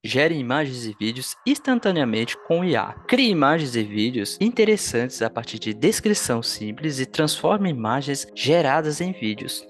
Gere imagens e vídeos instantaneamente com IA. Crie imagens e vídeos interessantes a partir de descrição simples e transforme imagens geradas em vídeos.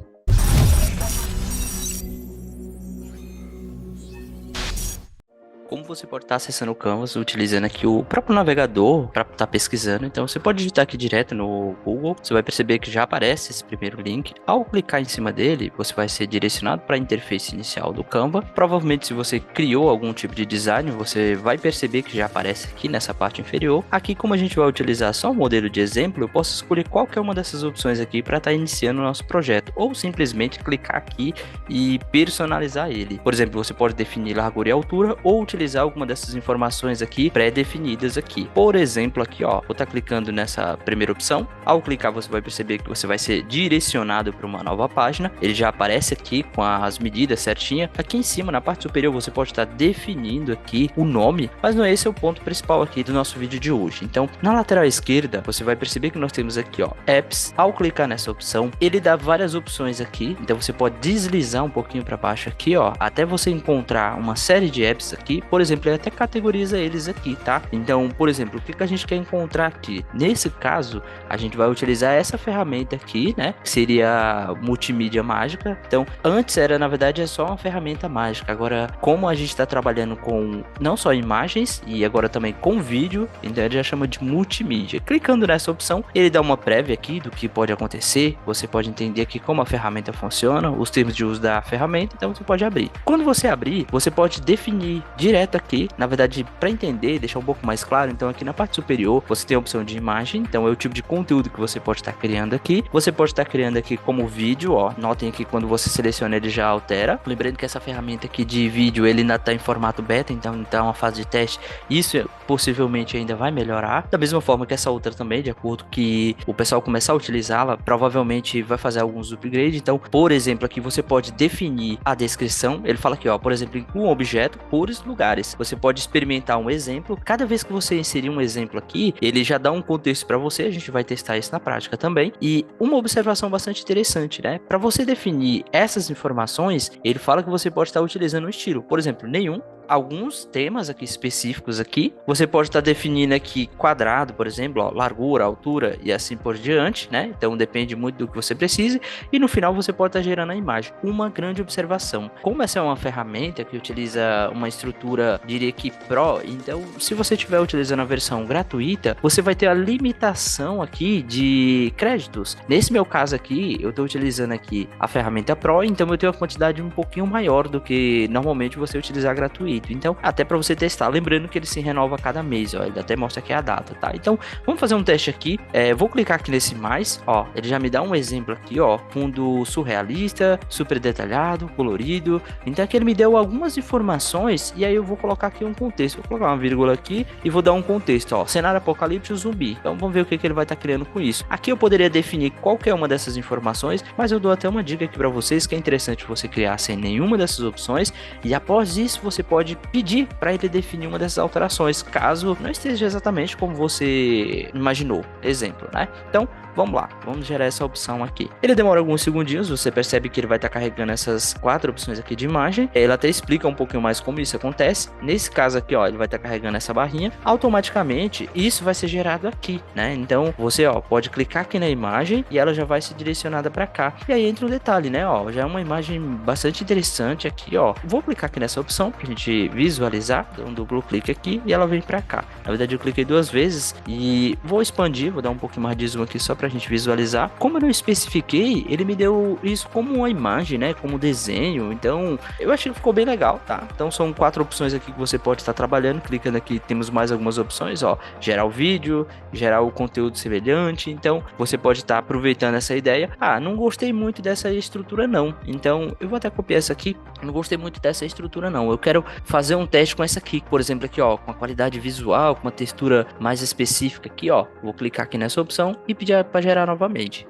Como você pode estar acessando o Canvas utilizando aqui o próprio navegador para estar pesquisando. Então você pode digitar aqui direto no Google, você vai perceber que já aparece esse primeiro link. Ao clicar em cima dele, você vai ser direcionado para a interface inicial do Canva. Provavelmente, se você criou algum tipo de design, você vai perceber que já aparece aqui nessa parte inferior. Aqui, como a gente vai utilizar só um modelo de exemplo, eu posso escolher qualquer uma dessas opções aqui para estar iniciando o nosso projeto, ou simplesmente clicar aqui e personalizar ele. Por exemplo, você pode definir largura e altura ou utilizar alguma dessas informações aqui pré-definidas aqui. Por exemplo, aqui ó, vou estar clicando nessa primeira opção. Ao clicar, você vai perceber que você vai ser direcionado para uma nova página. Ele já aparece aqui com as medidas certinhas. Aqui em cima, na parte superior, você pode estar definindo aqui o nome, mas não é esse o ponto principal aqui do nosso vídeo de hoje. Então, na lateral esquerda, você vai perceber que nós temos aqui ó, Apps. Ao clicar nessa opção, ele dá várias opções aqui. Então, você pode deslizar um pouquinho para baixo aqui ó, até você encontrar uma série de apps aqui. Por exemplo, ele até categoriza eles aqui, tá? Então, por exemplo, o que que a gente quer encontrar aqui? Nesse caso, a gente vai utilizar essa ferramenta aqui, né? Que seria multimídia mágica. Então, antes era, na verdade, é só uma ferramenta mágica. Agora, como a gente está trabalhando com não só imagens e agora também com vídeo, então ele já chama de multimídia. Clicando nessa opção, ele dá uma prévia aqui do que pode acontecer. Você pode entender aqui como a ferramenta funciona, os termos de uso da ferramenta, então você pode abrir. Quando você abrir, você pode definir direto aqui, na verdade, para entender, deixar um pouco mais claro, então aqui na parte superior, você tem a opção de imagem, então é o tipo de conteúdo que você pode estar criando aqui. Você pode estar criando aqui como vídeo, ó, notem aqui quando você seleciona ele já altera. Lembrando que essa ferramenta aqui de vídeo, ele ainda está em formato beta, então tá uma fase de teste, isso possivelmente ainda vai melhorar. Da mesma forma que essa outra também, de acordo que o pessoal começar a utilizá-la, provavelmente vai fazer alguns upgrades. Então, por exemplo, aqui você pode definir a descrição. Ele fala aqui, ó, por exemplo, um objeto, cores, lugares. Você pode experimentar um exemplo. Cada vez que você inserir um exemplo aqui, ele já dá um contexto para você. A gente vai testar isso na prática também. E uma observação bastante interessante, né? Para você definir essas informações, ele fala que você pode estar utilizando um estilo. Por exemplo, nenhum. Alguns temas aqui específicos aqui, você pode estar definindo aqui quadrado, por exemplo, ó, largura, altura e assim por diante, né? Então depende muito do que você precise e no final você pode estar gerando a imagem. Uma grande observação, como essa é uma ferramenta que utiliza uma estrutura, diria que Pro, então se você estiver utilizando a versão gratuita, você vai ter a limitação aqui de créditos. Nesse meu caso aqui, eu estou utilizando aqui a ferramenta Pro, então eu tenho uma quantidade um pouquinho maior do que normalmente você utilizar gratuito. Então, até para você testar, lembrando que ele se renova a cada mês, ó, ele até mostra aqui a data, tá? Então, vamos fazer um teste aqui. Vou clicar aqui nesse mais, ó, ele já me dá um exemplo aqui, ó, fundo surrealista, super detalhado, colorido. Então, aqui ele me deu algumas informações e aí eu vou colocar aqui um contexto. Vou colocar uma vírgula aqui e vou dar um contexto, ó, cenário apocalíptico zumbi. Então, vamos ver o que que ele vai estar criando com isso. Aqui eu poderia definir qualquer uma dessas informações, mas eu dou até uma dica aqui para vocês que é interessante você criar sem nenhuma dessas opções e após isso você pode pedir para ele definir uma dessas alterações, caso não esteja exatamente como você imaginou. Exemplo, né? Então, vamos lá, vamos gerar essa opção aqui. Ele demora alguns segundinhos, você percebe que ele vai estar carregando essas 4 opções aqui de imagem. Ele até explica um pouquinho mais como isso acontece. Nesse caso aqui, ó, ele vai estar carregando essa barrinha. Automaticamente, isso vai ser gerado aqui, né? Então, você, ó, pode clicar aqui na imagem e ela já vai ser direcionada para cá. E aí entra um detalhe, né? Ó, já é uma imagem bastante interessante aqui, ó. Vou clicar aqui nessa opção pra gente visualizar, dou um duplo clique aqui e ela vem para cá. Na verdade, eu cliquei 2 vezes e vou expandir, vou dar um pouquinho mais de zoom aqui só pra gente visualizar. Como eu não especifiquei, ele me deu isso como uma imagem, né? Como desenho. Então, eu achei que ficou bem legal, tá? Então, são 4 opções aqui que você pode estar trabalhando. Clicando aqui, temos mais algumas opções, ó. Gerar o vídeo, gerar o conteúdo semelhante. Então, você pode estar aproveitando essa ideia. Ah, não gostei muito dessa estrutura, não. Então, eu vou até copiar essa aqui. Não gostei muito dessa estrutura, não. Eu quero fazer um teste com essa aqui, por exemplo, aqui, ó, com a qualidade visual, com uma textura mais específica aqui, ó. Vou clicar aqui nessa opção e pedir para gerar novamente.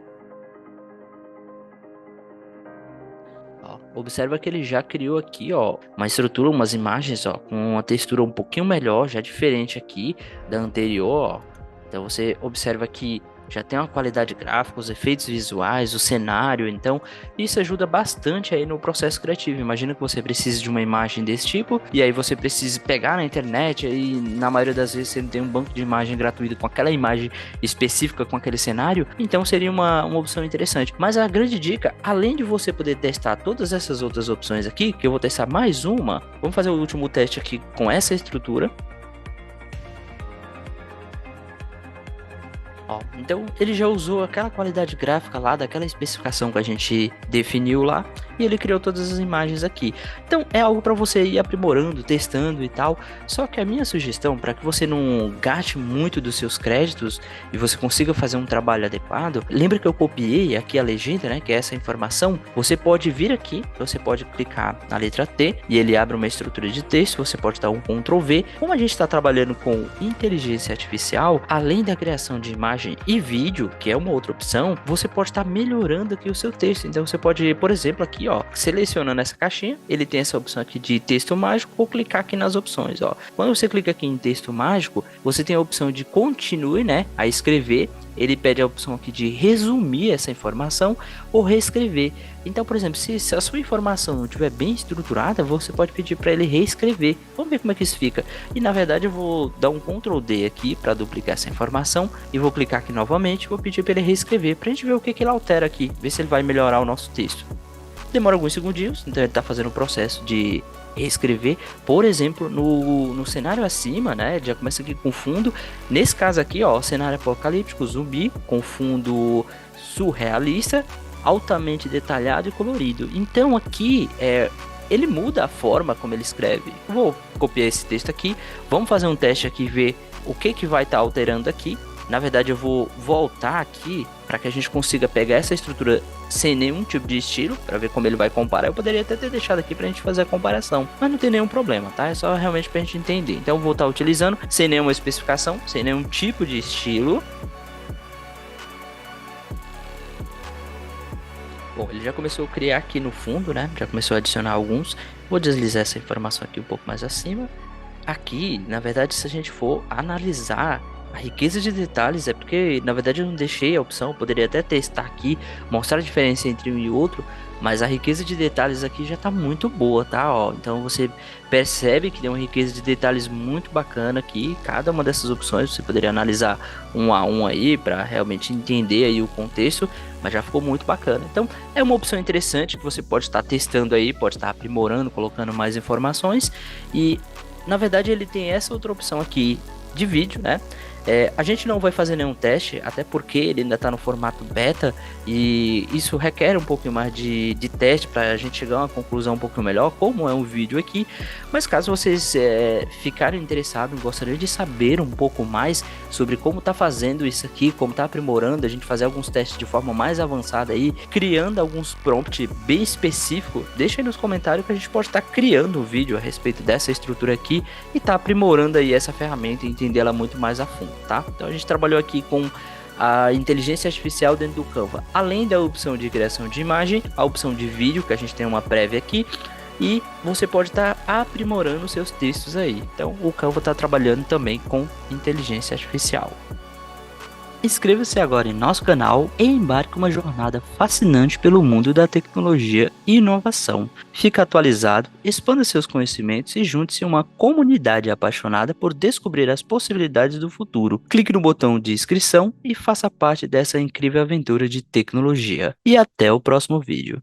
Ó, observa que ele já criou aqui, ó, uma estrutura, umas imagens, ó, com uma textura um pouquinho melhor, já diferente aqui da anterior, ó. Então você observa que já tem uma qualidade gráfica, os efeitos visuais, o cenário, então isso ajuda bastante aí no processo criativo. Imagina que você precisa de uma imagem desse tipo, e aí você precisa pegar na internet, e na maioria das vezes você não tem um banco de imagem gratuito com aquela imagem específica, com aquele cenário, então seria uma opção interessante. Mas a grande dica, além de você poder testar todas essas outras opções aqui, que eu vou testar mais uma, vamos fazer o último teste aqui com essa estrutura. Ó, então ele já usou aquela qualidade gráfica lá, daquela especificação que a gente definiu lá, e ele criou todas as imagens aqui. Então é algo para você ir aprimorando, testando e tal. Só que a minha sugestão, para que você não gaste muito dos seus créditos e você consiga fazer um trabalho adequado, lembra que eu copiei aqui a legenda, né, que é essa informação. Você pode vir aqui, você pode clicar na letra T e ele abre uma estrutura de texto. Você pode dar um Ctrl V. Como a gente está trabalhando com inteligência artificial, além da criação de imagem e vídeo, que é uma outra opção, você pode estar melhorando aqui o seu texto. Então você pode, por exemplo, aqui, ó, selecionando essa caixinha, ele tem essa opção aqui de texto mágico, ou clicar aqui nas opções, ó. Quando você clica aqui em texto mágico, você tem a opção de continue, né, a escrever. Ele pede a opção aqui de resumir essa informação ou reescrever. Então, por exemplo, se a sua informação não estiver bem estruturada, você pode pedir para ele reescrever. Vamos ver como é que isso fica. E na verdade eu vou dar um Ctrl D aqui para duplicar essa informação e vou clicar aqui novamente. Vou pedir para ele reescrever para a gente ver o que ele altera aqui, ver se ele vai melhorar o nosso texto. Demora alguns segundinhos, então ele está fazendo o processo de reescrever. Por exemplo, no cenário acima, né, já começa aqui com fundo. Nesse caso aqui, ó, cenário apocalíptico, zumbi, com fundo surrealista, altamente detalhado e colorido. Então aqui ele muda a forma como ele escreve. Vou copiar esse texto aqui, vamos fazer um teste aqui, ver o que vai estar alterando aqui. Na verdade eu vou voltar aqui para que a gente consiga pegar essa estrutura sem nenhum tipo de estilo, para ver como ele vai comparar. Eu poderia até ter deixado aqui para a gente fazer a comparação, mas não tem nenhum problema, tá? É só realmente para a gente entender. Então eu vou estar utilizando sem nenhuma especificação, sem nenhum tipo de estilo. Bom, ele já começou a criar aqui no fundo, né? Já começou a adicionar alguns. Vou deslizar essa informação aqui um pouco mais acima. Aqui, na verdade, se a gente for analisar a riqueza de detalhes, é porque, na verdade, eu não deixei a opção. Eu poderia até testar aqui, mostrar a diferença entre um e outro, mas a riqueza de detalhes aqui já tá muito boa, tá? Ó, então você percebe que tem uma riqueza de detalhes muito bacana aqui. Cada uma dessas opções você poderia analisar um a um aí para realmente entender aí o contexto, mas já ficou muito bacana. Então é uma opção interessante que você pode estar testando aí, pode estar aprimorando, colocando mais informações. E na verdade ele tem essa outra opção aqui de vídeo, né? A gente não vai fazer nenhum teste, até porque ele ainda está no formato beta e isso requer um pouquinho mais de teste para a gente chegar a uma conclusão um pouquinho melhor, como é um vídeo aqui. Mas caso vocês ficarem interessados, gostariam de saber um pouco mais sobre como está fazendo isso aqui, como está aprimorando, a gente fazer alguns testes de forma mais avançada aí, criando alguns prompts bem específicos, deixa aí nos comentários que a gente pode estar criando um vídeo a respeito dessa estrutura aqui e tá aprimorando aí essa ferramenta e entender ela muito mais a fundo, tá? Então a gente trabalhou aqui com a inteligência artificial dentro do Canva, além da opção de criação de imagem, a opção de vídeo, que a gente tem uma prévia aqui, e você pode estar aprimorando seus textos aí. Então o Canva está trabalhando também com inteligência artificial. Inscreva-se agora em nosso canal e embarque uma jornada fascinante pelo mundo da tecnologia e inovação. Fique atualizado, expanda seus conhecimentos e junte-se a uma comunidade apaixonada por descobrir as possibilidades do futuro. Clique no botão de inscrição e faça parte dessa incrível aventura de tecnologia. E até o próximo vídeo.